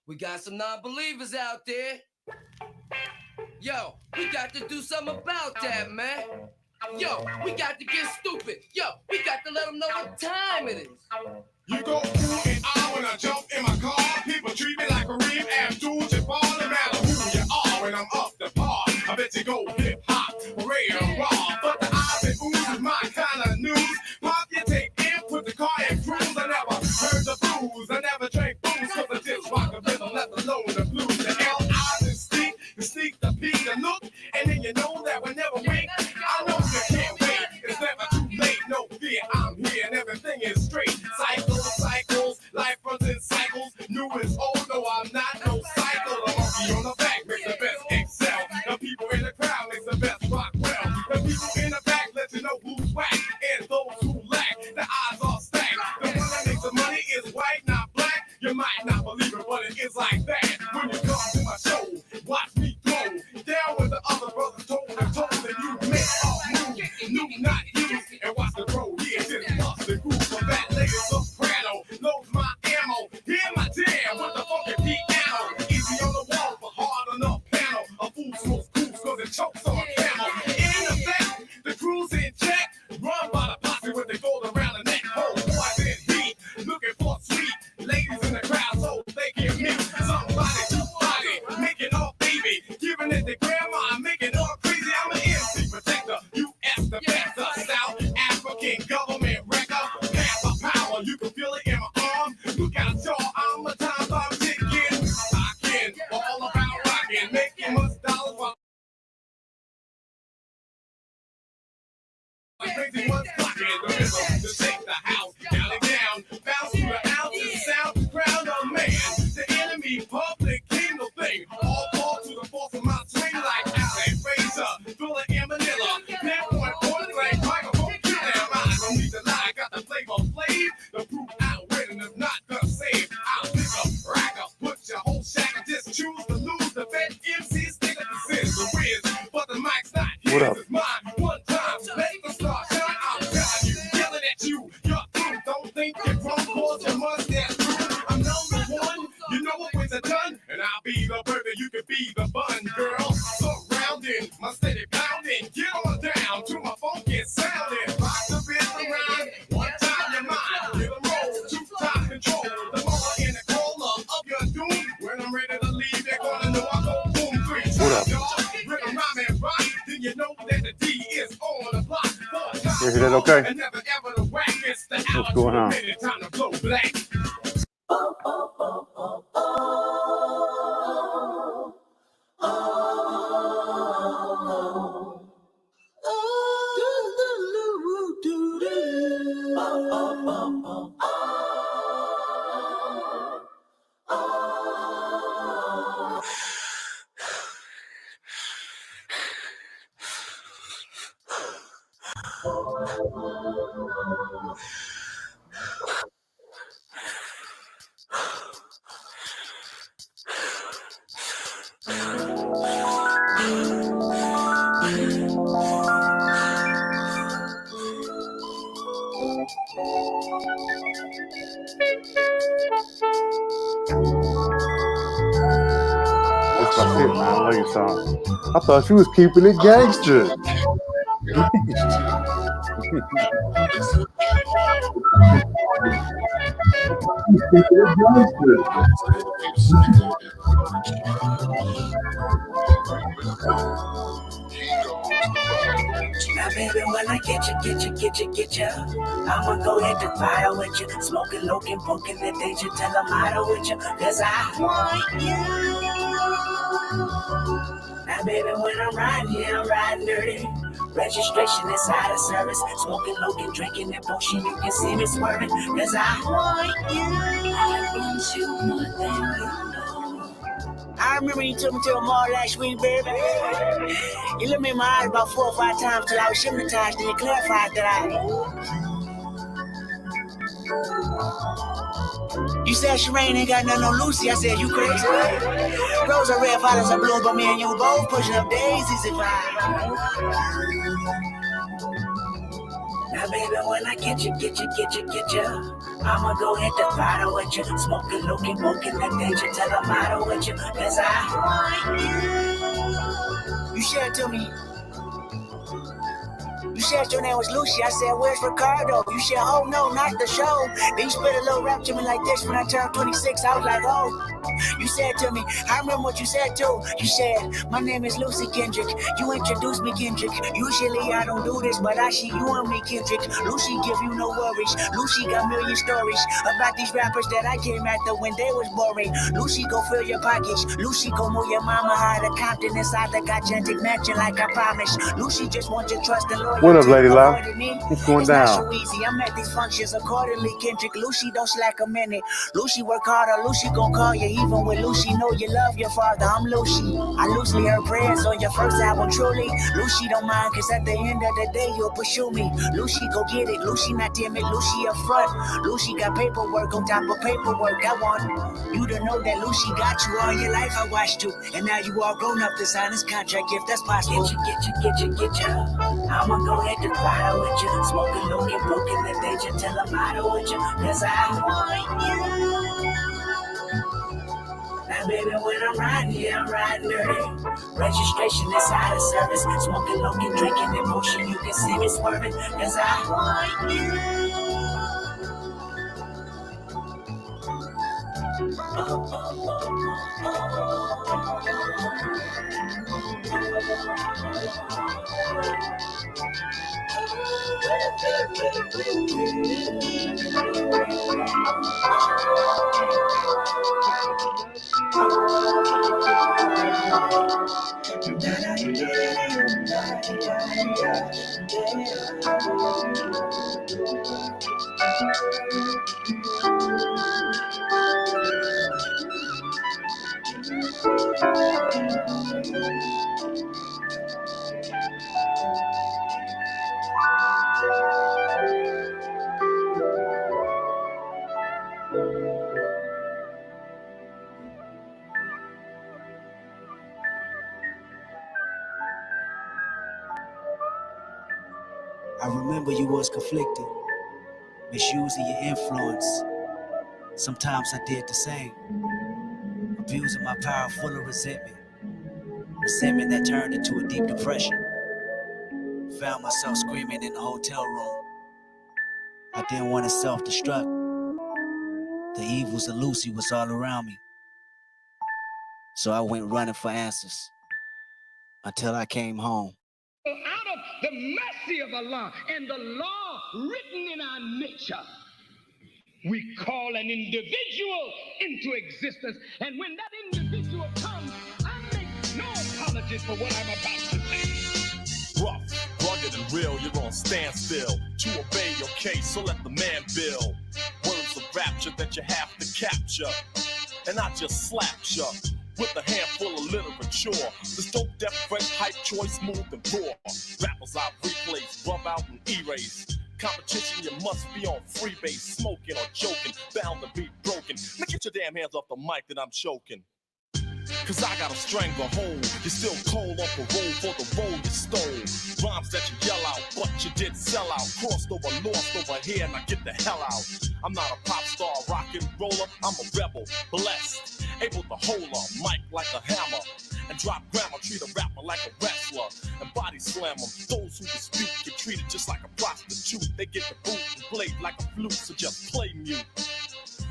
We got some non-believers out there. Yo, we got to do something about that, man. Yo, we got to get stupid. Yo, we got to let them know what time it is. You go through and I when I jump in my car. People treat me like a Kareem Abdul-Jabbar. No matter who you are, when I'm up the bar, I bet you go hip-hop, real raw. But the eyes and ooze is my kind of news. Pop your tape in, put the car in cruise. I never heard the blues. I never drank booze, cause I just rock the rhythm, let alone the blues. The L.I.s and sneak, the peek, the look. And then you know that we never wink. I know you can't wait, it's never too late. No fear, I'm here and everything is straight. Cycles, life runs in cycles. New is old, no, I'm not no cycle. A monkey on the back makes the best excel. The people in the crowd makes the best rock well. The people in the back let you know who's whack. And those who lack, the odds are stacked. The one that makes the money is white, not black. You might not believe it, but it is like that. When you come to my show, watch me go down with the other brothers toe to toe. And you make a move, new, not used. And watch the pro, yeah, just bust the groove. For that lady soprano, loads my ammo. Hear my jam with the funky piano. Easy on the wall, but hard on the panel. A fool smokes goose cause it chokes on a camel. In effect, the crew's in check. Run by the posse with the gold around the neck. Oh, boys in heat, looking for sweet ladies in the crowd so they can meet somebody to body. Making up baby, giving it to grandma, making up crazy. I'm an MC protector, U.S. defender, South African government record. Pass of power, you can feel it in my arm. Look out, y'all, I'm a time bomb ticking. Rockin', all about rockin', making much dollars while crazy ones clocking. The rhythm to shake the house, down and down, bounce through the ounces, sound, crowd of man. The enemy, public, king of thing. All call to the force of my swing like Allen Fraser, Thriller in Manila. Pinpoint, point blank, microphone, kill them. I don't need to lie, got the flavor flavor. The proof outwitting is not the same. I'll pick up, rack up, put your whole shack and just choose to lose. The vet MCs think of the sins, the whiz, but the mic's not his, it's mine. One time, let the star shine. I'm telling you, yelling at you, you're through. Don't think you're grown, cause you must get through. I'm number one, you know what wins are done, and I'll be the burger, you can be the bun, girl. Surrounding my steady pounding, get on down to my funky sounding. Rock the biz around, one time your mind, get a roll, two time control. The motor in the cola of your doom. When I'm ready to leave, they're gonna know I go boom, 3 times, y'all. Rhythm, rhyme, and rock, then you know that the D is on the block. You hear that okay? And never ever the whack, it's the What's going on? Time to blow black. That's my shit, man. I love your song. I thought you was keeping it gangster. Now, baby, when I get you, I'ma go hit the fire with you. Smoking, looking, poking the danger till I'm out with you. Cause I want you. Now, baby, when I'm riding, yeah, I'm riding dirty. Registration is out of service. Smoking, looking, drinking that potion. You can see me swerving. Cause I want you. I want you more than you know. I remember you took me to a mall last week, baby. You looked me in my eyes about 4 or 5 times till I was hypnotized, and you clarified that You said Sherane ain't got nothing on Lucy. I said, you crazy? Rose are red, violets are blue, but me and you both pushing up daisies if I. Now, baby, when I get you, I'ma go hit the throttle with you. Smoking, looking, poking the danger till I'm out with you. Cause I want you. You said to me, you said your name was Lucy. I said, where's Ricardo? You said, oh no, not the show. Then you spit a little rap to me like this when I turned 26. I was like, oh. You said to me, I remember what you said too. You said, my name is Lucy Kendrick. You introduced me, Kendrick. Usually I don't do this, but I see you on me, Kendrick. Lucy give you no worries. Lucy got million stories about these rappers that I came after when they was boring. Lucy go fill your pockets. Lucy go move your mama high to Compton inside the gigantic mansion like I promised. Lucy just wants your trust and loyalty. What up, Lady Love? What's going It's down? not so easy. I'm at these functions accordingly, Kendrick. Lucy don't slack a minute. Lucy work harder. Lucy gon' call you even when Lucy know you love your father. I'm Lucy. I loosely heard prayers on your first album, truly. Lucy don't mind, cause at the end of the day, you'll pursue me. Lucy go get it. Lucy not timid. Lucy up front. Lucy got paperwork on top of paperwork. I want you to know that Lucy got you all your life. I watched you. And now you all grown up to sign this contract if that's possible. Get you. I'ma go hit the throttle with you. Smoking, looking, poking the danger till I'm out with you. Cause I want you. Now, baby, when I'm riding, yeah, I'm riding dirty. Registration is out of service. Smoking, looking, drinking, emotion. You can see me swerving. Cause I want you. I remember you was conflicted, misusing your influence. Sometimes I did the same, abusing my power full of resentment. Resentment that turned into a deep depression. Found myself screaming in the hotel room. I didn't want to self-destruct. The evils of Lucy was all around me. So I went running for answers until I came home. Out of the mercy of Allah and the law written in our nature, we call an individual into existence. And when that individual comes, I make no apologies for what I'm about to say. Rough, rugged and real, you're on standstill to obey your case, so let the man build. Words of rapture that you have to capture, and I just slapped you with a handful of literature. This dope, deaf, fresh, hype, choice, smooth and raw. Rappers I replace, rub out and erase. Competition, you must be on freebase, smoking or joking, bound to be broken. Now get your damn hands off the mic that I'm choking. Cause I got a stranglehold. You're still cold on parole for the role you stole. Rhymes that you yell out, but you did sell out. Crossed over, lost over here, now get the hell out. I'm not a pop star, rock and roller. I'm a rebel, blessed, able to hold a mic like a hammer and drop grammar, treat a rapper like a wrestler and body slam them. Those who dispute get treated just like a prostitute. They get the boot and played like a flute, so just play mute.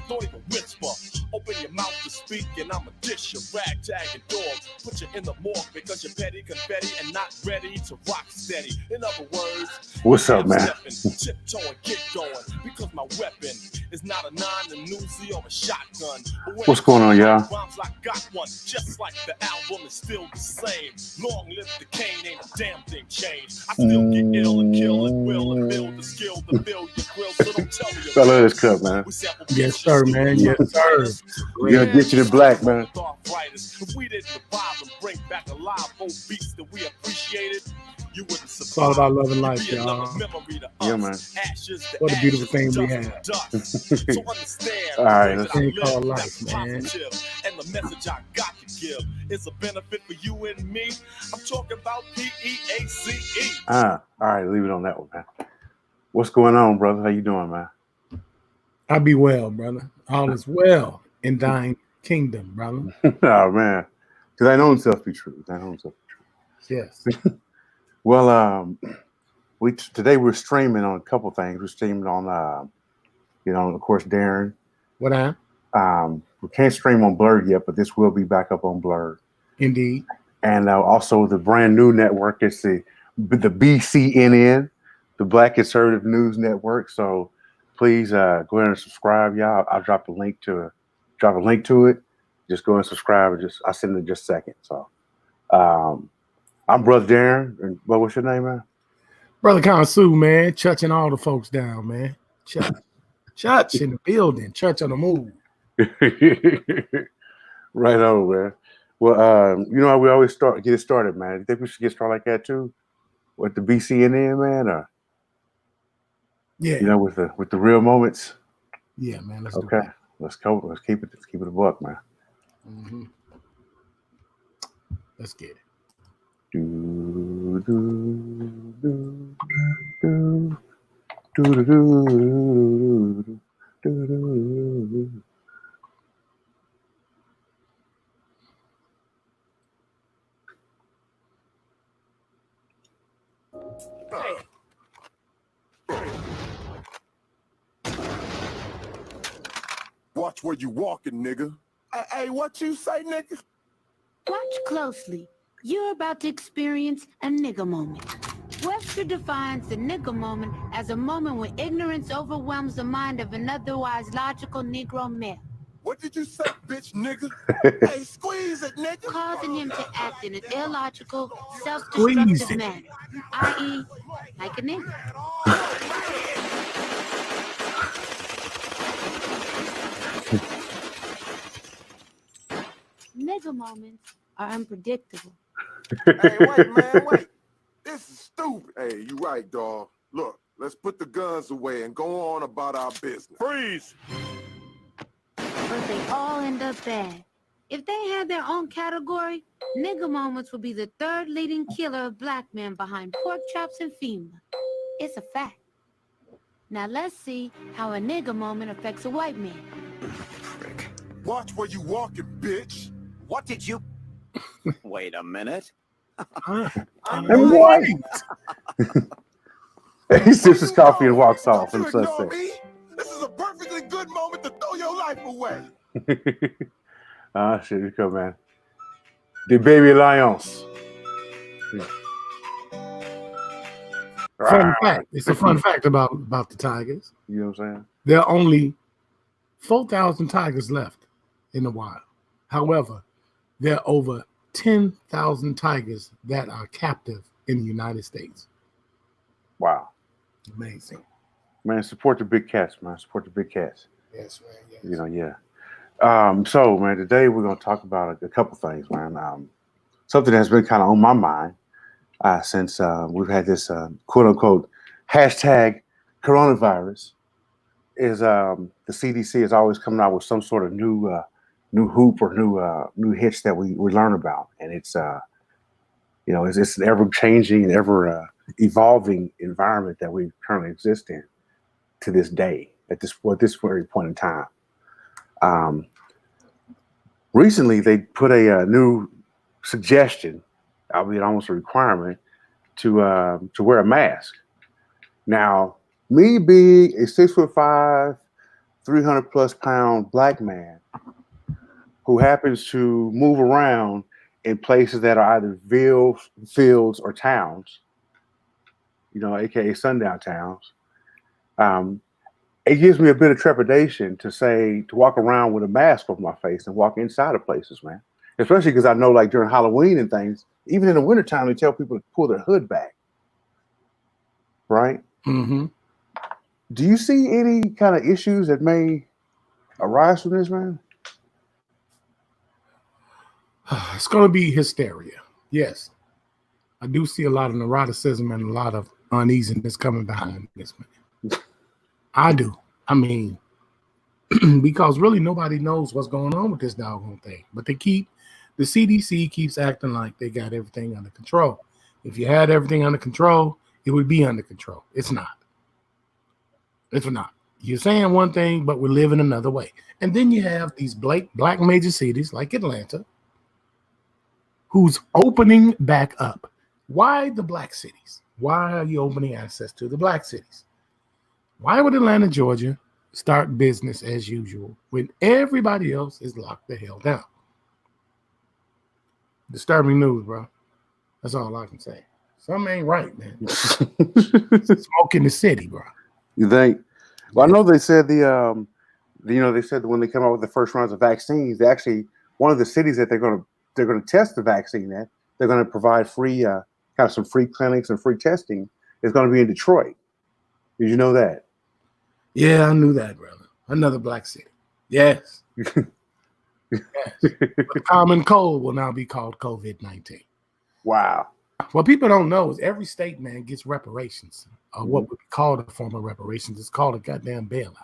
Don't even whisper, open your mouth to speak and I'ma dish your rag, tag and dog. Put you in the morgue because you're petty, confetti and not ready to rock steady. In other words, what's up, man? Tiptoeing, get going, because my weapon is not a 9, a Uzi or a shotgun. What's going on, y'all? Rhymes, I got one, just like the album is still the same. Long live the cane, ain't a damn thing changed. I still get ill and kill and will and build the skill to build your grill. So don't tell me. I love this cup, man. Yes, sir, man. Yes, sir. We gotta get you to black, man. If we didn't revive and bring back alive old beats that we appreciated, you wouldn't survive. It's all about love and life, y'all. Yeah, man. What a beautiful thing we have. So understand, all right, that thing I called live, life, that's man. positive, and the message I got to give is a benefit for you and me. I'm talking about PEACE. All right, leave it on that one, man. What's going on, brother? How you doing, man? I be well, brother. All is well in thine kingdom, brother. Oh man, because I know himself be true. I know himself be Yes. true. Well, today we're streaming on a couple things. We're streaming on, of course, Darren. What I? We can't stream on Blurred yet, but this will be back up on Blurred. Indeed. And also the brand new network is the BCNN, the Black Conservative News Network. So please go ahead and subscribe, y'all. I'll drop a link to it. Just go and subscribe. I'll send it in just a second. So I'm Brother Darren. And what's your name, man? Brother Consu, man. Churching all the folks down, man. Church in the building. Church on the move. Right on, man. Well, you know how we always get it started, man. You think we should get started like that too? With the BCNN, man? Or yeah. You know, with the real moments? Yeah, man. Let's okay. Let's go. Let's keep it a buck, man. Mm-hmm. Let's get it. Do, do, do, do, do, do, do, do, do. Watch where you walking, nigga. Hey, what you say, nigga? Watch closely. You're about to experience a nigga moment. Webster defines the nigga moment as a moment when ignorance overwhelms the mind of an otherwise logical Negro male. What did you say, bitch, nigga? Hey, squeeze it, nigga. Causing him to act in an illogical, self-destructive manner, i.e., like a nigga. Nigga moments are unpredictable. Hey, wait, man, wait. This is stupid. Hey, you right, dawg. Look, let's put the guns away and go on about our business. Freeze! But they all end up bad. If they had their own category, nigga moments would be the third leading killer of black men behind pork chops and FEMA. It's a fact. Now let's see how a nigga moment affects a white man. Frick. Watch where you walking, bitch. What did you... Wait a minute. I'm white. He sips his coffee and walks off in the sunset. This is a perfectly good moment to throw your life away. Shit, you come, man. The Baby Lions. Fun fact. It's a fun fact about the Tigers. You know what I'm saying? There are only 4,000 tigers left in the wild. However, there are over 10,000 tigers that are captive in the United States. Wow. Amazing. Man, support the big cats, man. Support the big cats. Yes, man. Yes. You know, yeah. So, man, today we're going to talk about a couple things, man. Something that's been kind of on my mind since we've had this quote-unquote hashtag coronavirus is the CDC is always coming out with some sort of new hoop or new hitch that we learn about. And it's it's an ever-changing and ever evolving environment that we currently exist in to this day, at this very point in time. Recently, they put a new suggestion, albeit almost a requirement, to wear a mask. Now, me being a 6'5", 300+ pound black man who happens to move around in places that are either fields or towns, aka sundown towns, it gives me a bit of trepidation to walk around with a mask over my face and walk inside of places, man. Especially because I know, like, during Halloween and things, even in the wintertime, they tell people to pull their hood back. Right? Mm-hmm. Do you see any kind of issues that may arise from this, man? It's going to be hysteria. Yes. I do see a lot of neuroticism and a lot of uneasiness coming behind this, man. I do. I mean, because really nobody knows what's going on with this doggone thing. But the CDC keeps acting like they got everything under control. If you had everything under control, it would be under control. It's not. It's not. You're saying one thing, but we're living another way. And then you have these black major cities like Atlanta, who's opening back up. Why the black cities? Why are you opening access to the black cities? Why would Atlanta, Georgia start business as usual when everybody else is locked the hell down? Disturbing news, bro. That's all I can say. Something ain't right, man. Smoke in the city, bro. You think? Well, I know they said they said that when they come out with the first rounds of vaccines, they actually one of the cities that they're going to test the vaccine at, they're going to provide free kind of some free clinics and free testing. Is going to be in Detroit. Did you know that? Yeah, I knew that, brother. Another black city. Yes. Yes. But the common cold will now be called COVID-19. Wow. What people don't know is every state, man, gets reparations, or what would be called a form of reparations. It's called a goddamn bailout.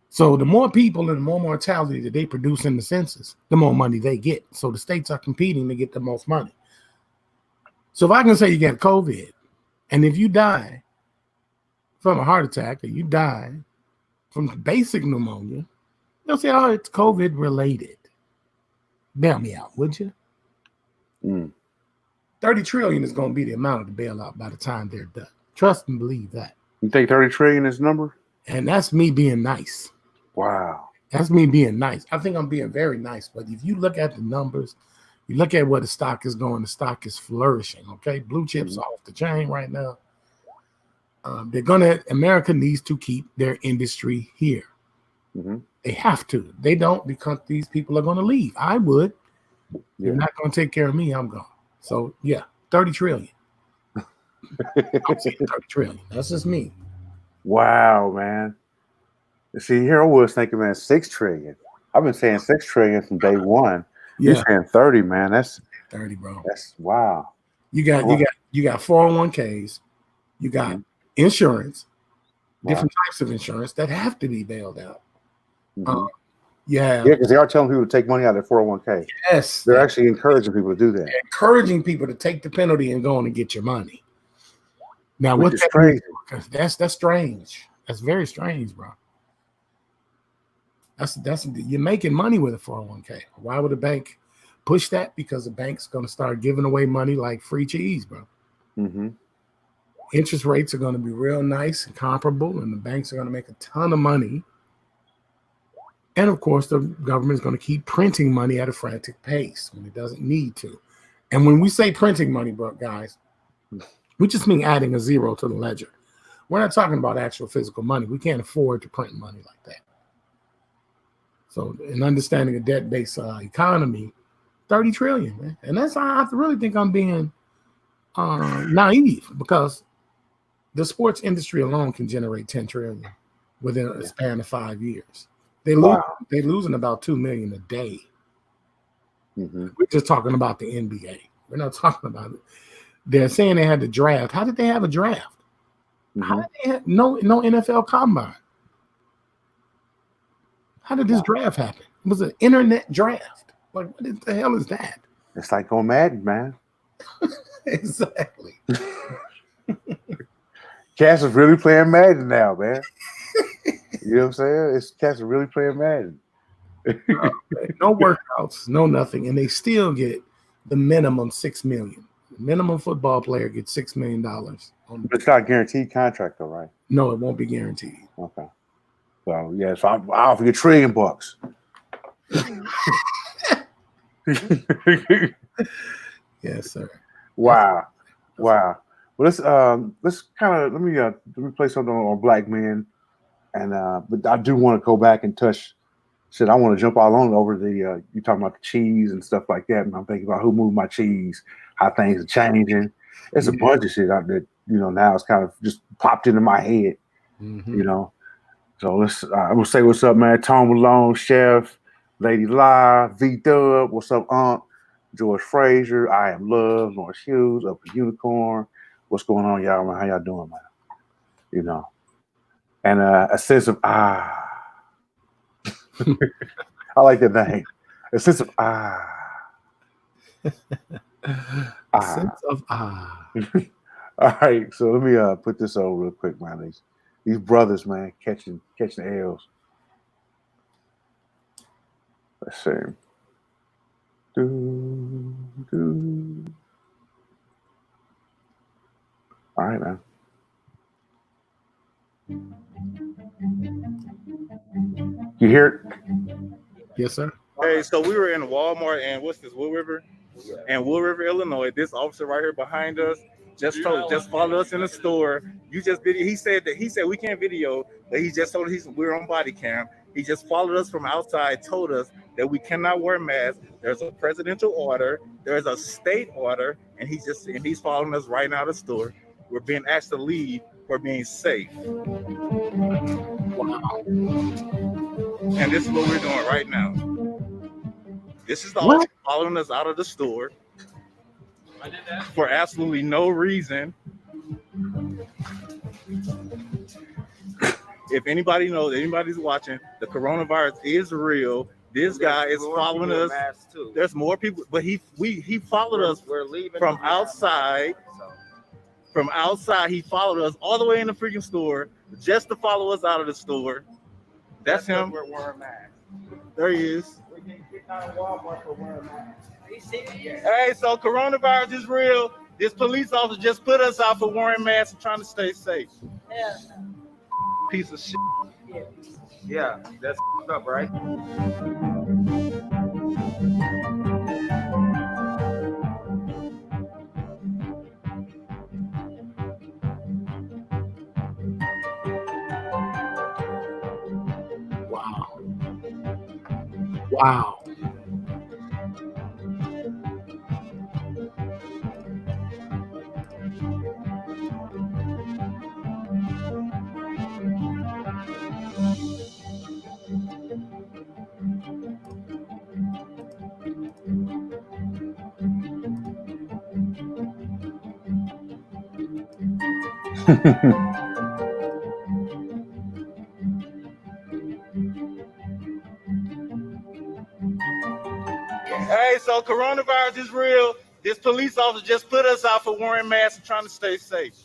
So the more people and the more mortality that they produce in the census, the more money they get. So the states are competing to get the most money. So if I can say you got COVID, and if you die from a heart attack or you die from basic pneumonia, they'll say, oh, it's COVID related. Bail me out, would you? 30 trillion is going to be the amount of the bailout by the time they're done. Trust and believe that. You think 30 trillion is the number? And that's me being nice. Wow. That's me being nice. I think I'm being very nice. But if you look at the numbers, you look at where the stock is going, the stock is flourishing. Okay. Blue chips are off the chain right now. America needs to keep their industry here. They have to. They don't, because these people are going to leave. I would. You're not going to take care of me, I'm gone. So yeah, 30 trillion. I'm saying 30 trillion. That's just me. Wow, man. See, here I was thinking, man, 6 trillion. I've been saying 6 trillion from day one. Yeah. You're saying 30, man. That's 30, bro. That's wow. You got 401ks, you got insurance, different types of insurance that have to be bailed out. Yeah, because they are telling people to take money out of their 401k. Yes, they're actually encouraging people to do that. They're encouraging people to take the penalty and go on and get your money. Now, which is crazy. That's strange. That's very strange, bro. That's you're making money with a 401k. Why would a bank push that? Because the bank's going to start giving away money like free cheese, bro. Interest rates are going to be real nice and comparable, and the banks are going to make a ton of money. And of course, the government is going to keep printing money at a frantic pace when it doesn't need to. And when we say printing money, bro, guys, we just mean adding a zero to the ledger. We're not talking about actual physical money. We can't afford to print money like that. So in understanding a debt-based economy, 30 trillion, man. And that's, I have to really think I'm being naive, because the sports industry alone can generate 10 trillion within a span of 5 years. They're losing about 2 million a day. We're just talking about the NBA. We're not talking about it. They're saying they had the draft. How did they have a draft? How did they have no NFL combine? How did this draft happen? It was an internet draft. Like, what the hell is that? It's like on Madden, man. Exactly. Cats is really playing Madden now, man. You know what I'm saying? Cats are really playing Madden. No workouts, no nothing, and they still get the minimum $6 million. The minimum football player gets $6 million. But it's not a guaranteed contract, though, right? No, it won't be guaranteed. Okay. Well, yeah, so I'll offer you $1 trillion. Yes, sir. Wow. Well, let's kind of let me play something on black men, and but I do want to go back and touch. Shit, I want to jump all on over the you talking about the cheese and stuff like that, and I'm thinking about who moved my cheese, how things are changing. It's a bunch of shit out there, now it's kind of just popped into my head, So let's I'm gonna say what's up, man. Tom Malone, Chef, Lady La, V Dub, what's up, Aunt? George Frazier, I Am Love, Norris Hughes, Up a Unicorn. What's going on, y'all, man? How y'all doing, man? And a sense of I like that name. A sense of Sense of All right, so let me put this over real quick, man. These brothers, man, catching L's. Let's see. Do. All right, man. You hear it? Yes, sir. Hey, so we were in Walmart and what's this, Wood River? And Wood River, Illinois. This officer right here behind us just followed us in the store. You just video. He said we can't video, but he just told us we're on body cam. He just followed us from outside, told us that we cannot wear masks. There's a presidential order, there's a state order, and he's following us right now to the store. We're being asked to leave for being safe. Wow. And this is what we're doing right now. This is the officer following us out of the store for absolutely no reason. If anybody knows, anybody's watching, the coronavirus is real. This guy is following us. There's more people, but he followed us from outside. From outside, he followed us all the way in the freaking store just to follow us out of the store. That's him. We're wearing masks. There he is. We can get out of Walmart for wearing masks. Hey, so coronavirus is real. This police officer just put us out for wearing masks and trying to stay safe. Yeah. Piece of shit. Yeah, that's up, right? Wow. Hey, so coronavirus is real. This police officer just put us out for wearing masks and trying to stay safe.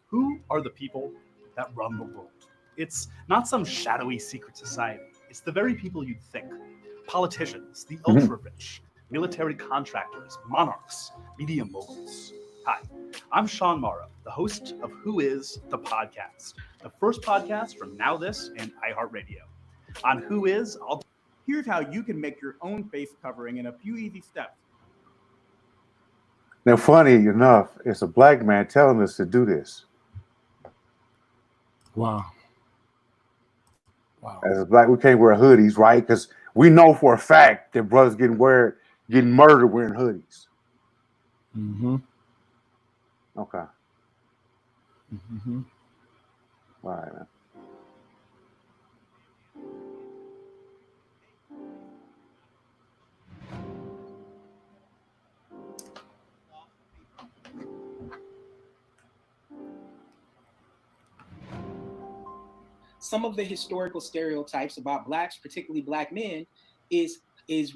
Who are the people that run the world? It's not some shadowy secret society. It's the very people you'd think. Politicians, the ultra-rich, military contractors, monarchs, media moguls. Hi, I'm Sean Morrow, the host of Who Is the Podcast, the first podcast from Now This and iHeartRadio. On Who Is, Here's how you can make your own face covering in a few easy steps. Now, funny enough, it's a black man telling us to do this. Wow. As a black, we can't wear hoodies, right? Because we know for a fact that brothers getting murdered wearing hoodies. Mm-hmm. Okay. Mm-hmm. All right, man. Some of the historical stereotypes about blacks, particularly black men, is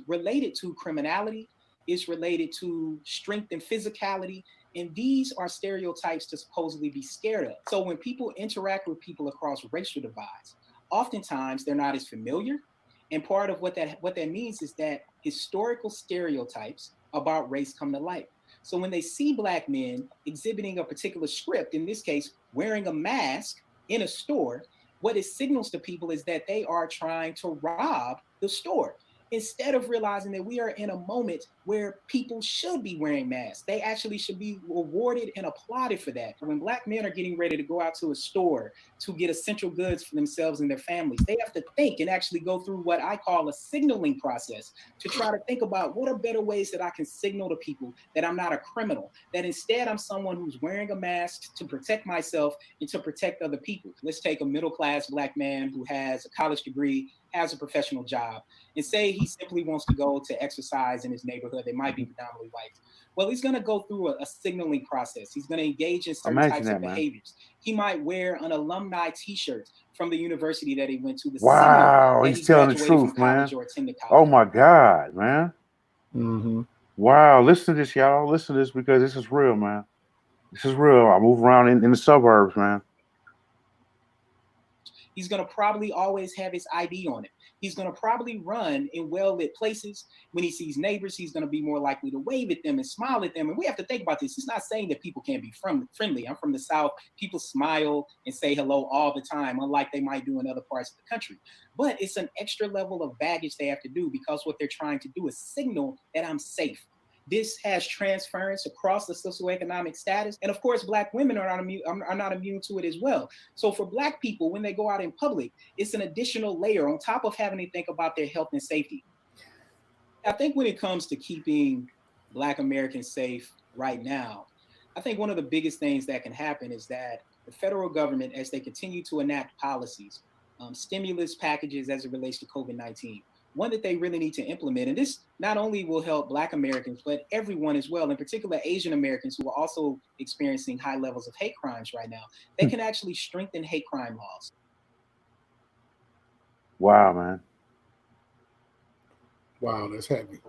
related to criminality, is related to strength and physicality, and these are stereotypes to supposedly be scared of. So when people interact with people across racial divides, oftentimes they're not as familiar, and part of what that means is that historical stereotypes about race come to light. So when they see black men exhibiting a particular script, in this case, wearing a mask in a store, what it signals to people is that they are trying to rob the store. Instead of realizing that we are in a moment where people should be wearing masks, they actually should be rewarded and applauded for that. When black men are getting ready to go out to a store to get essential goods for themselves and their families, they have to think and actually go through what I call a signaling process to try to think about what are better ways that I can signal to people that I'm not a criminal, that instead I'm someone who's wearing a mask to protect myself and to protect other people. Let's take a middle-class black man who has a college degree, has a professional job, and say he simply wants to go to exercise in his neighborhood. They might be predominantly white. Well, he's going to go through a signaling process. He's going to engage in certain types of behaviors. He might wear an alumni T-shirt from the university that he went to. Wow, he's telling the truth, man. Oh my God, man. Mm-hmm. Wow, listen to this, y'all. Listen to this because this is real, man. This is real. I move around in the suburbs, man. He's going to probably always have his ID on him. He's going to probably run in well-lit places. When he sees neighbors, he's going to be more likely to wave at them and smile at them. And we have to think about this. It's not saying that people can't be friendly. I'm from the South. People smile and say hello all the time, unlike they might do in other parts of the country. But it's an extra level of baggage they have to do, because what they're trying to do is signal that I'm safe. This has transference across the socioeconomic status. And of course, Black women are not immune to it as well. So for Black people, when they go out in public, it's an additional layer on top of having to think about their health and safety. I think when it comes to keeping Black Americans safe right now, I think one of the biggest things that can happen is that the federal government, as they continue to enact policies, stimulus packages as it relates to COVID-19, one that they really need to implement. And this not only will help Black Americans, but everyone as well, in particular Asian Americans who are also experiencing high levels of hate crimes right now. They can actually strengthen hate crime laws. Wow, man. Wow, that's heavy.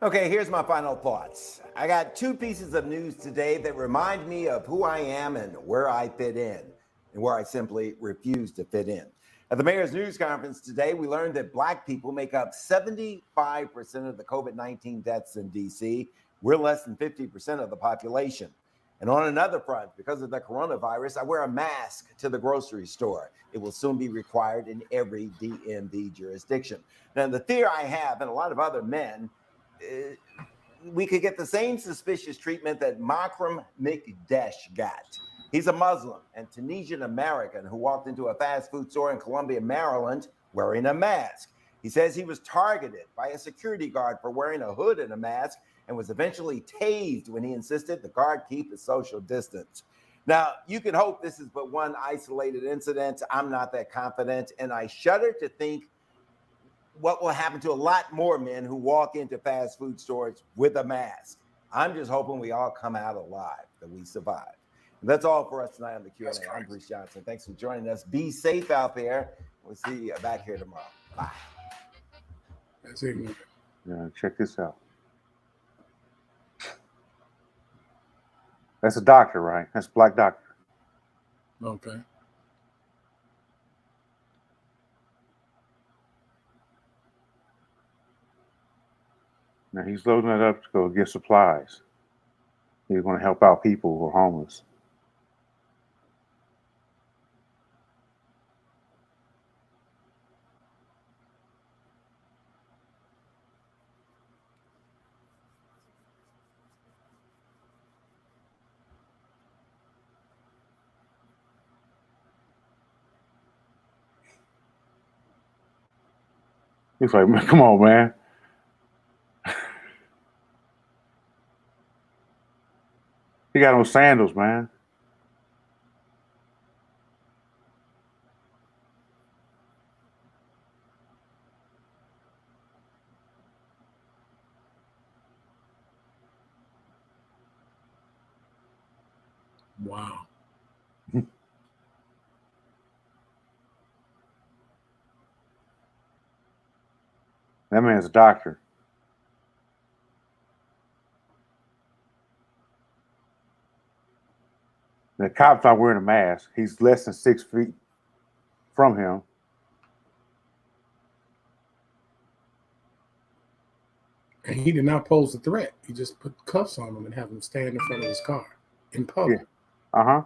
Okay, here's my final thoughts. I got two pieces of news today that remind me of who I am and where I fit in, and where I simply refuse to fit in. At the mayor's news conference today, we learned that Black people make up 75% of the COVID-19 deaths in DC. We're less than 50% of the population. And on another front, because of the coronavirus, I wear a mask to the grocery store. It will soon be required in every DMV jurisdiction. Now, the fear I have, and a lot of other men, we could get the same suspicious treatment that Makram Mikdash got. He's a Muslim and Tunisian American who walked into a fast food store in Columbia, Maryland, wearing a mask. He says he was targeted by a security guard for wearing a hood and a mask, and was eventually tased when he insisted the guard keep a social distance. Now, you can hope this is but one isolated incident. I'm not that confident, and I shudder to think what will happen to a lot more men who walk into fast food stores with a mask. I'm just hoping we all come out alive, that we survive. And that's all for us tonight on the Q&A. I'm Bruce Johnson. Thanks for joining us. Be safe out there. We'll see you back here tomorrow. Bye. That's it. Yeah, check this out. That's a doctor, right? That's a Black doctor. Okay. Now he's loading it up to go get supplies. He's going to help out people who are homeless. He's like, man, come on, man. He got no sandals, man. Wow. That man's a doctor. The cop's not wearing a mask. He's less than 6 feet from him. And he did not pose a threat. He just put cuffs on him and have him stand in front of his car in public. Yeah. Uh-huh.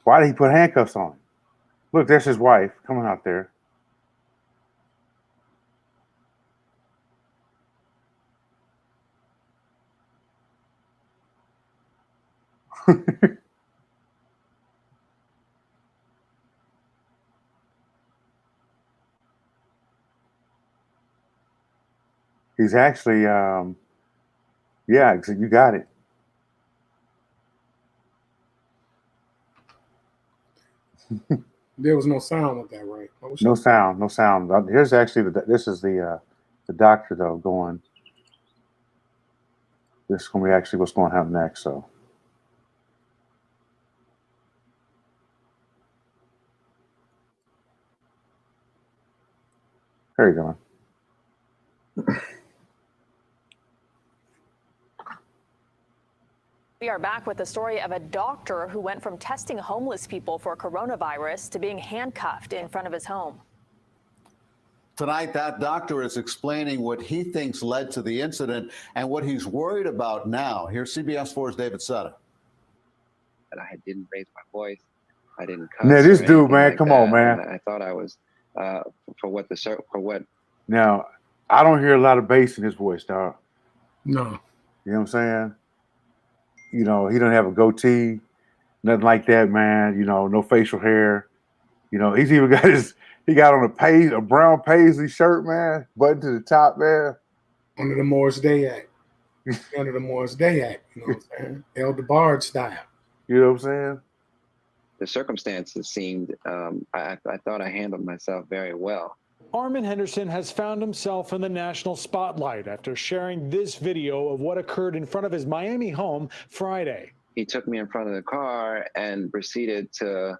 Why did he put handcuffs on him? Look, there's his wife coming out there. He's actually, yeah, you got it. There was no sound with that, right? No sound, no sound. Here's actually this is the doctor though going. This is going to be actually what's going to happen next. So. There you go. We are back with the story of a doctor who went from testing homeless people for coronavirus to being handcuffed in front of his home. Tonight, that doctor is explaining what he thinks led to the incident and what he's worried about now. Here's CBS 4's David Sutter. And I didn't raise my voice. I didn't cuss. Now, this or dude, anything man, like come that. on, man. And I thought I was for what. Now, I don't hear a lot of bass in his voice, dog. No. You know what I'm saying? You know, he don't have a goatee, nothing like that, man. You know, no facial hair. You know, he's even got he got on a brown paisley shirt, man, button to the top, man. Under the Morris Day Act. Under the Morris Day Act, you know what I'm saying? Elder Bard style. You know what I'm saying? The circumstances seemed, I thought I handled myself very well. Armin Henderson has found himself in the national spotlight after sharing this video of what occurred in front of his Miami home Friday. He took me in front of the car and proceeded to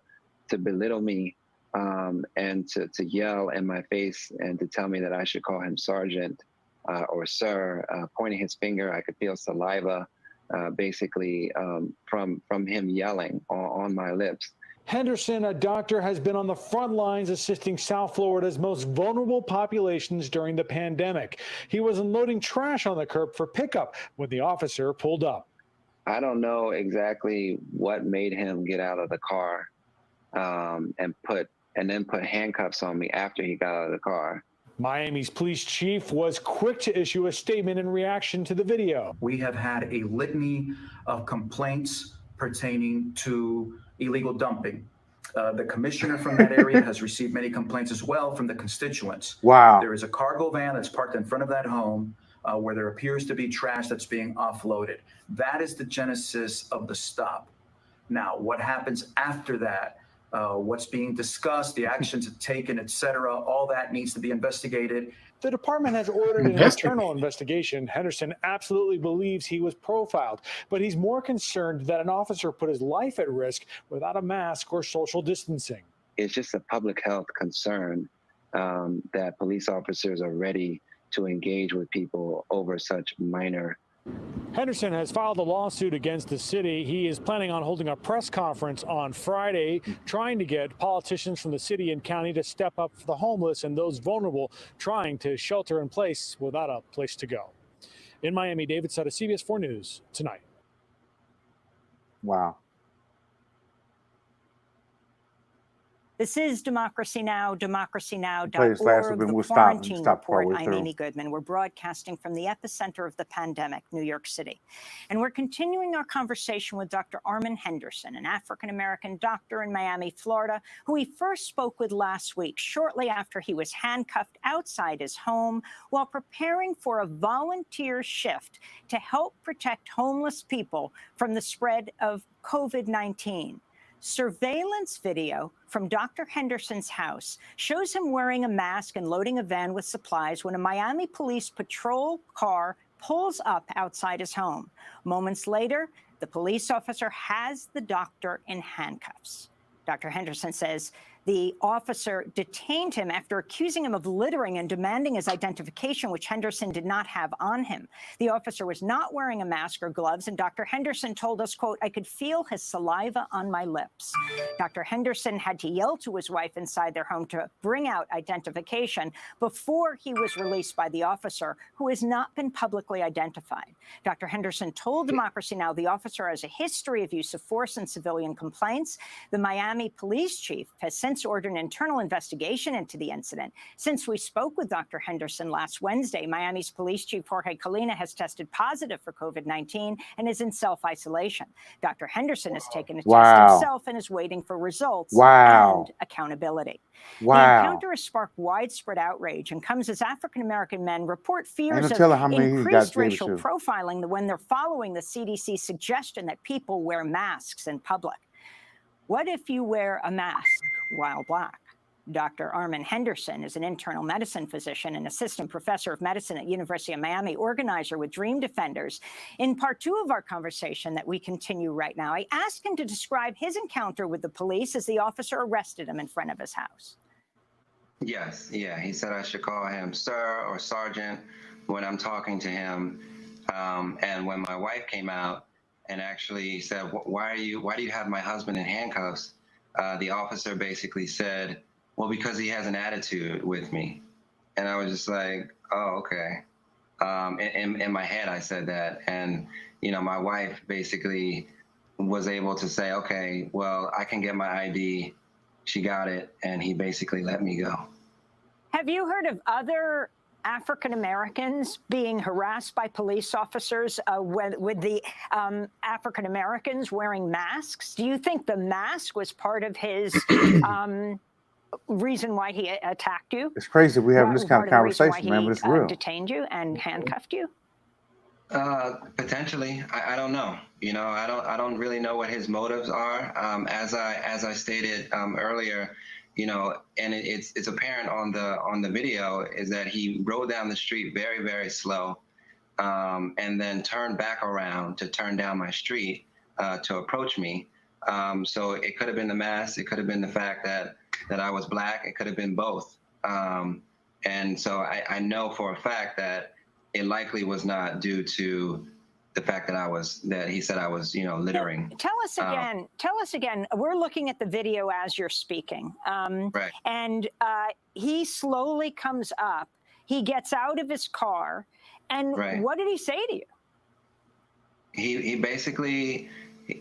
belittle me and to yell in my face and to tell me that I should call him Sergeant or Sir, pointing his finger. I could feel saliva basically from him yelling on my lips. Henderson, a doctor, has been on the front lines assisting South Florida's most vulnerable populations during the pandemic. He was unloading trash on the curb for pickup when the officer pulled up. I don't know exactly what made him get out of the car and then put handcuffs on me after he got out of the car. Miami's police chief was quick to issue a statement in reaction to the video. We have had a litany of complaints pertaining to illegal dumping. The commissioner from that area has received many complaints as well from the constituents. Wow. There is a cargo van that's parked in front of that home where there appears to be trash that's being offloaded. That is the genesis of the stop. Now, what happens after that? What's being discussed, the actions taken, etc., all that needs to be investigated. The department has ordered an internal investigation. Henderson absolutely believes he was profiled, but he's more concerned that an officer put his life at risk without a mask or social distancing. It's just a public health concern that police officers are ready to engage with people over such minor. Henderson has filed a lawsuit against the city. He is planning on holding a press conference on Friday, trying to get politicians from the city and county to step up for the homeless and those vulnerable trying to shelter in place without a place to go. In Miami, David Sutter, CBS 4 News, tonight. Wow. This is Democracy Now!, democracynow.org, We'll the Quarantine stop Report. partway I'm through. Amy Goodman. We're broadcasting from the epicenter of the pandemic, New York City. And we're continuing our conversation with Dr. Armin Henderson, an African-American doctor in Miami, Florida, who we first spoke with last week, shortly after he was handcuffed outside his home while preparing for a volunteer shift to help protect homeless people from the spread of COVID-19. Surveillance video from Dr. Henderson's house shows him wearing a mask and loading a van with supplies when a Miami police patrol car pulls up outside his home. Moments later, the police officer has the doctor in handcuffs. Dr. Henderson says the officer detained him after accusing him of littering and demanding his identification, which Henderson did not have on him. The officer was not wearing a mask or gloves, and Dr. Henderson told us, quote, "I could feel his saliva on my lips." Dr. Henderson had to yell to his wife inside their home to bring out identification before he was released by the officer, who has not been publicly identified. Dr. Henderson told Democracy Now! The officer has a history of use of force and civilian complaints. The Miami police chief has since ordered an internal investigation into the incident. Since we spoke with Dr. Henderson last Wednesday, Miami's police chief Jorge Colina has tested positive for COVID-19 and is in self-isolation. Dr. Henderson has taken a test himself and is waiting for results and accountability. The encounter has sparked widespread outrage and comes as African-American men report fears of increased racial profiling when they're following the CDC's suggestion that people wear masks in public. What if you wear a mask while black? Dr. Armin Henderson is an internal medicine physician and assistant professor of medicine at University of Miami, organizer with Dream Defenders. In part 2 of our conversation that we continue right now, I asked him to describe his encounter with the police as the officer arrested him in front of his house. Yes, yeah. He said I should call him Sir or Sergeant when I'm talking to him. And when my wife came out, and actually said, why do you have my husband in handcuffs? The officer basically said, well, because he has an attitude with me. And I was just like, oh, okay. In my head, I said that. And, you know, my wife basically was able to say, okay, well, I can get my ID. She got it. And he basically let me go. Have you heard of other African Americans being harassed by police officers with the African Americans wearing masks? Do you think the mask was part of his reason why he attacked you? It's crazy we having this kind of conversation, man, but it's real. Detained you and handcuffed you? Potentially, I don't know. You know, I don't really know what his motives are. As I stated earlier, you know, and it's apparent on the video is that he rode down the street very, very slow, and then turned back around to turn down my street to approach me. So it could have been the mask. It could have been the fact that I was black. It could have been both. And so I know for a fact that it likely was not due to the fact that he said I was, you know, littering. Tell us again. Tell us again. We're looking at the video as you're speaking, right? And he slowly comes up. He gets out of his car, and right. What did he say to you? He basically,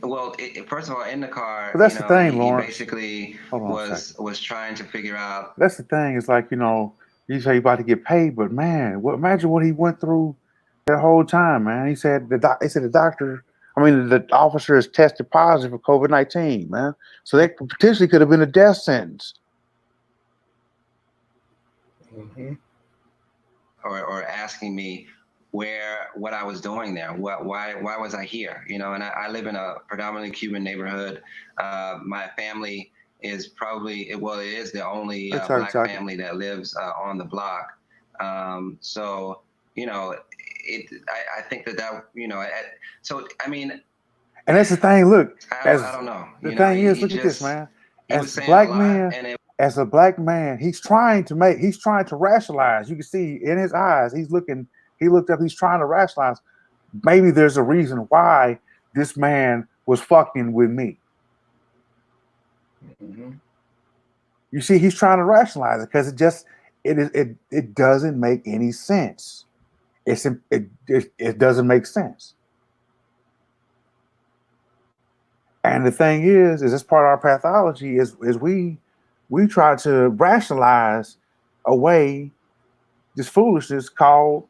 well, first of all, in the car, but that's you know, the thing, he Lawrence. Basically was trying to figure out. That's the thing. It's like, you know, you say you're about to get paid, but man, imagine what he went through that whole time, man. He said the officer has tested positive for COVID-19, man. So that potentially could have been a death sentence. Mm-hmm. Or asking me what I was doing there, why was I here? You know, and I live in a predominantly Cuban neighborhood. My family is probably, it is the only black family that lives on the block. So, you know, I think that, you know, so, I mean. And that's the thing, look. I don't know. The thing is, look at this, man. As a black man, he's trying to rationalize. You can see in his eyes, he looked up, he's trying to rationalize. Maybe there's a reason why this man was fucking with me. Mm-hmm. You see, he's trying to rationalize it because it doesn't make any sense. It doesn't make sense. And the thing is it's part of our pathology is we try to rationalize away this foolishness called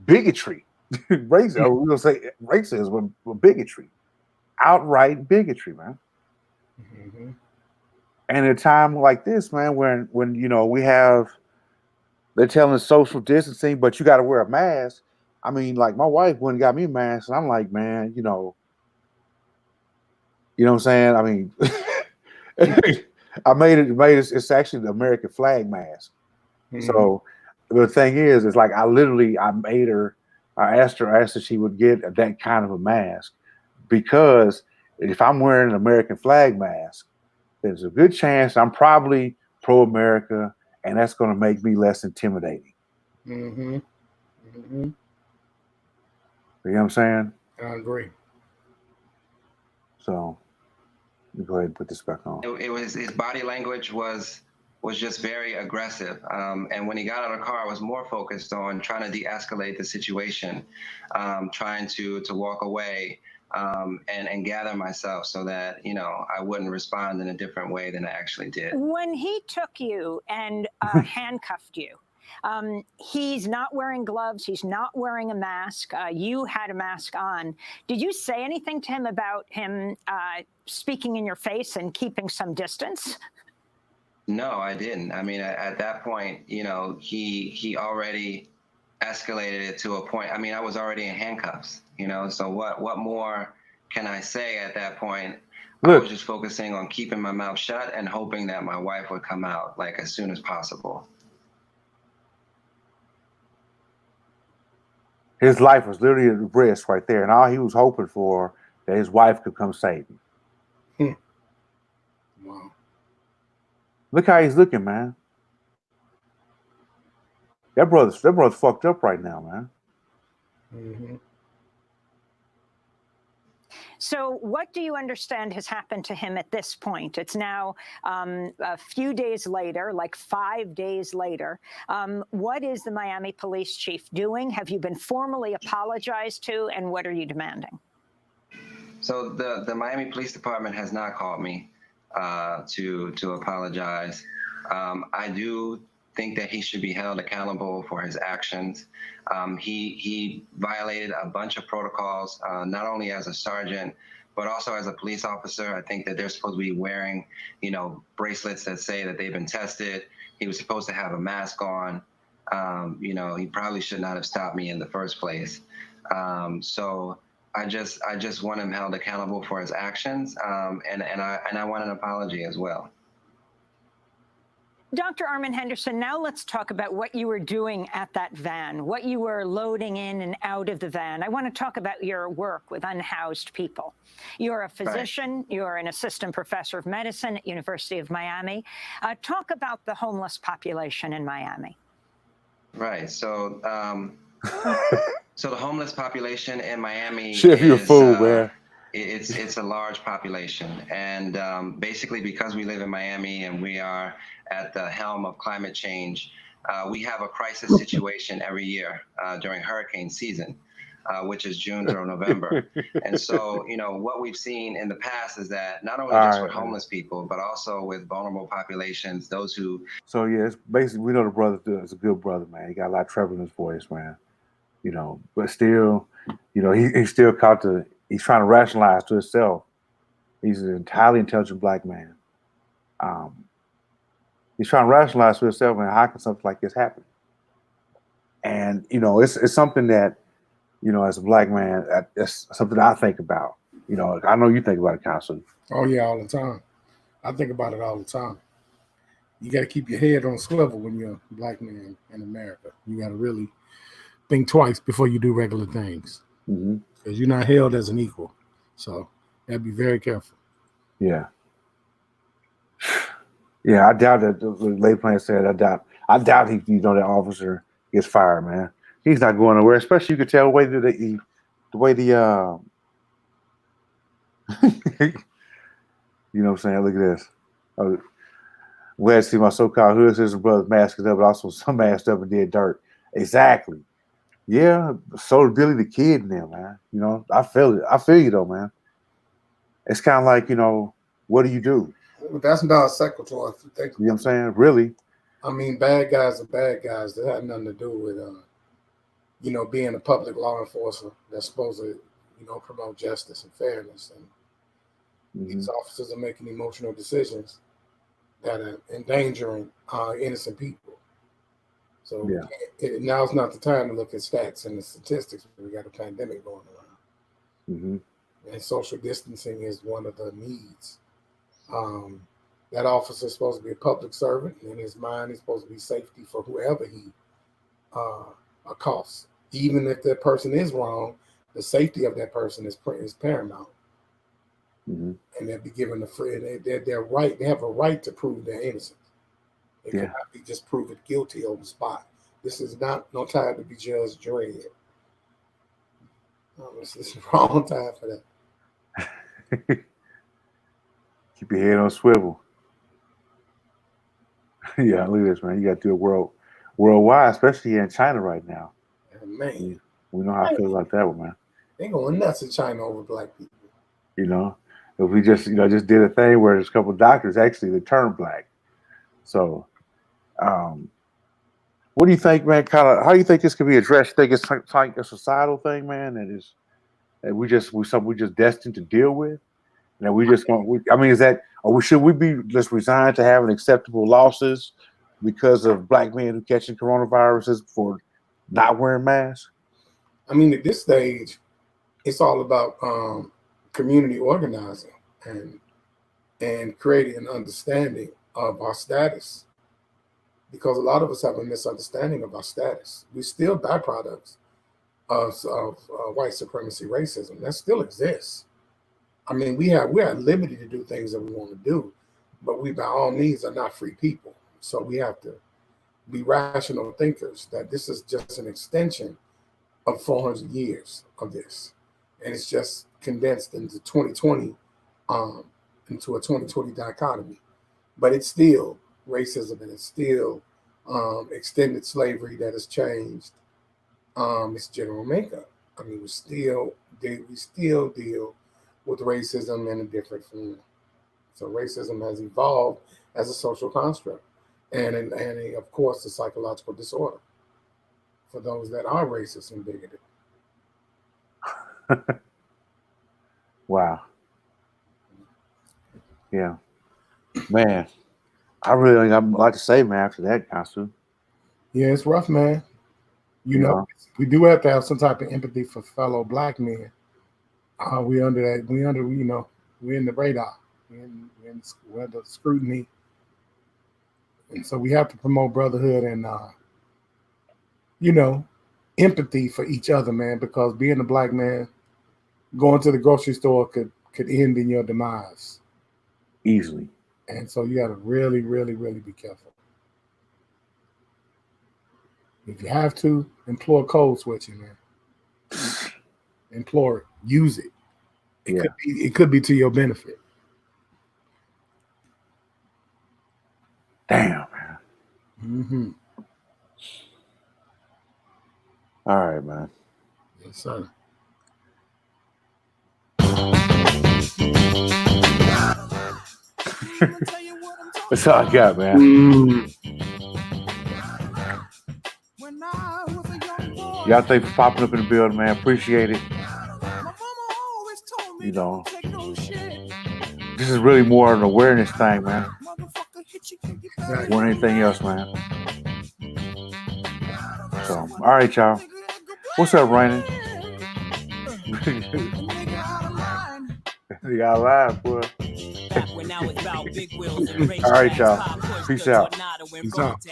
bigotry. Racism, we're gonna say racism with bigotry, outright bigotry, man. Mm-hmm. And at a time like this, man, when you know they're telling us social distancing, but you got to wear a mask. I mean, like my wife went and got me a mask, and I'm like, man, you know what I'm saying? I mean, I made it. It's actually the American flag mask. Mm-hmm. So the thing is, it's like I asked her if she would get that kind of a mask, because if I'm wearing an American flag mask, there's a good chance I'm probably pro-America, and that's going to make me less intimidating. Mm-hmm. Mm-hmm. You know what I'm saying? I agree. So, go ahead and put this back on. It was his body language was just very aggressive, and when he got out of the car, I was more focused on trying to de-escalate the situation, trying to walk away. And gather myself so that, you know, I wouldn't respond in a different way than I actually did. When he took you and handcuffed you, he's not wearing gloves. He's not wearing a mask. You had a mask on. Did you say anything to him about him speaking in your face and keeping some distance? No, I didn't. I mean, at that point, you know, he already escalated it to a point. I mean, I was already in handcuffs, you know, so what more can I say at that point? Look, I was just focusing on keeping my mouth shut and hoping that my wife would come out like as soon as possible. His life was literally at risk right there, and all he was hoping for that his wife could come save him. Wow. Look how he's looking, man. That brother's fucked up right now, man. Mm-hmm. So what do you understand has happened to him at this point? It's now a few days later, like 5 days later. What is the Miami police chief doing? Have you been formally apologized to, and what are you demanding? So the Miami Police Department has not called me to apologize. I do think that he should be held accountable for his actions. He violated a bunch of protocols, not only as a sergeant, but also as a police officer. I think that they're supposed to be wearing, bracelets that say that they've been tested. He was supposed to have a mask on. He probably should not have stopped me in the first place. So I just want him held accountable for his actions, and I want an apology as well. Dr. Armin Henderson, now let's talk about what you were doing at that van, what you were loading in and out of the van. I want to talk about your work with unhoused people. You're a physician, you're an assistant professor of medicine at University of Miami. Talk about the homeless population in Miami. Right. So, so the homeless population in Miami Shit, you're a fool, man. It's a large population, and basically because we live in Miami and we are at the helm of climate change, we have a crisis situation every year during hurricane season, which is June through November. And so, what we've seen in the past is that not only just with homeless people, but also with vulnerable populations, those who. So yeah, it's basically, we know the brother is a good brother, man. He got a lot of trouble in his voice, man. But still, he's still he's trying to rationalize to himself. He's an entirely intelligent black man. He's trying to rationalize to himself, man, how can something like this happen? And, it's something that, as a black man, it's something I think about. I know you think about it constantly. Oh, yeah, all the time. I think about it all the time. You got to keep your head on swivel when you're a black man in America. You got to really think twice before you do regular things. Because you're not held as an equal. So you got to be very careful. Yeah. Yeah, I doubt that the late plan said, I doubt that officer gets fired, man. He's not going nowhere, especially you could tell the way you know what I'm saying? Look at this. Oh, glad to see my so-called hood sister brother masked up, but also some masked up and did dirt. Exactly. Yeah, so did Billy the Kid in there, man. I feel it. I feel you though, man. It's kind of like, what do you do? That's not sequitur if you think. You know what I'm saying? Really? I mean, bad guys are bad guys. That had nothing to do with, being a public law enforcer that's supposed to, promote justice and fairness. And these officers are making emotional decisions that are endangering innocent people. So now's not the time to look at stats and the statistics. We got a pandemic going around. And social distancing is one of the needs. That officer is supposed to be a public servant, and in his mind, he's supposed to be safety for whoever he accosts. Even if that person is wrong, the safety of that person is paramount. And they'll be given they're right. They have a right to prove their innocence. They cannot be just proven guilty on the spot. This is not no time to be Judge Dredd. This is the wrong time for that. Keep your head on swivel. Yeah, look at this, man. You got to do it worldwide, especially in China right now. Man, we know how I feel about that one, man. They going nuts in China over black people. If we just did a thing where there's a couple of doctors actually that turned black. So, what do you think, man? How do you think this could be addressed? You think it's like a societal thing, man? That we just destined to deal with? That we just going? Should we be just resigned to having acceptable losses because of black men who catching coronaviruses for not wearing masks? I mean, at this stage, it's all about community organizing and creating an understanding of our status, because a lot of us have a misunderstanding of our status. We still byproducts of white supremacy racism that still exists. I mean, we are at liberty to do things that we want to do, but we by all means are not free people. So we have to be rational thinkers that this is just an extension of 400 years of this. And it's just condensed into 2020, into a 2020 dichotomy. But it's still racism, and it's still extended slavery that has changed its general makeup. I mean, we still deal with racism in a different form. So racism has evolved as a social construct, and of course, a psychological disorder for those that are racist and bigoted. Wow. Yeah. Man, I really ain't got a lot to say, man, after that, Consul. Yeah, it's rough, man. You know, we do have to have some type of empathy for fellow black men. We under that. We're in the radar. We're under scrutiny, and so we have to promote brotherhood and empathy for each other, man. Because being a black man, going to the grocery store could end in your demise easily. And so you got to really, really, really be careful. If you have to, employ code switching, man. Employ it. Use it. It could be to your benefit. Damn, man. Mm-hmm. All right, man. Yes, sir. That's all I got, man. Y'all thank you for popping up in the building, man. Appreciate it. You know, this is really more an awareness thing, man. More than anything else, man. So, all right, y'all. What's up, Rainen? Y'all live, boy. All right, y'all. Peace out. Peace out.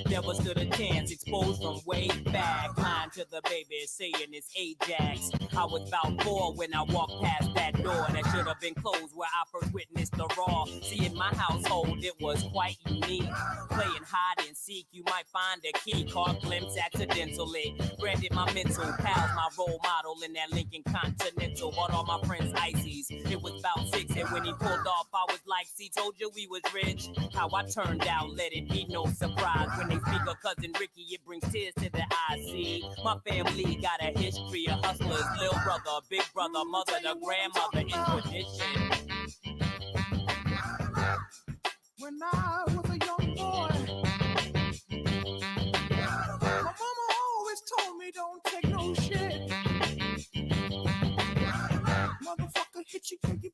Never stood a chance, exposed from way back. Lying to the baby, saying it's Ajax. I was about 4 when I walked past that door that should have been closed, where I first witnessed the raw. See, in my household, it was quite unique. Playing hide and seek, you might find a key. Caught glimpse accidentally. Branded my mental pals, my role model in that Lincoln Continental. Bought all my friends ices. It was about 6, and when he pulled off, I was like, see, told you we was rich. How I turned out, let it be no surprise. When they speak of cousin Ricky, it brings tears to the eyes. See, my family got a history of hustlers. Little brother, big brother, mother, the grandmother in tradition. When I was a young boy, my mama always told me don't take no shit. Motherfucker hit you.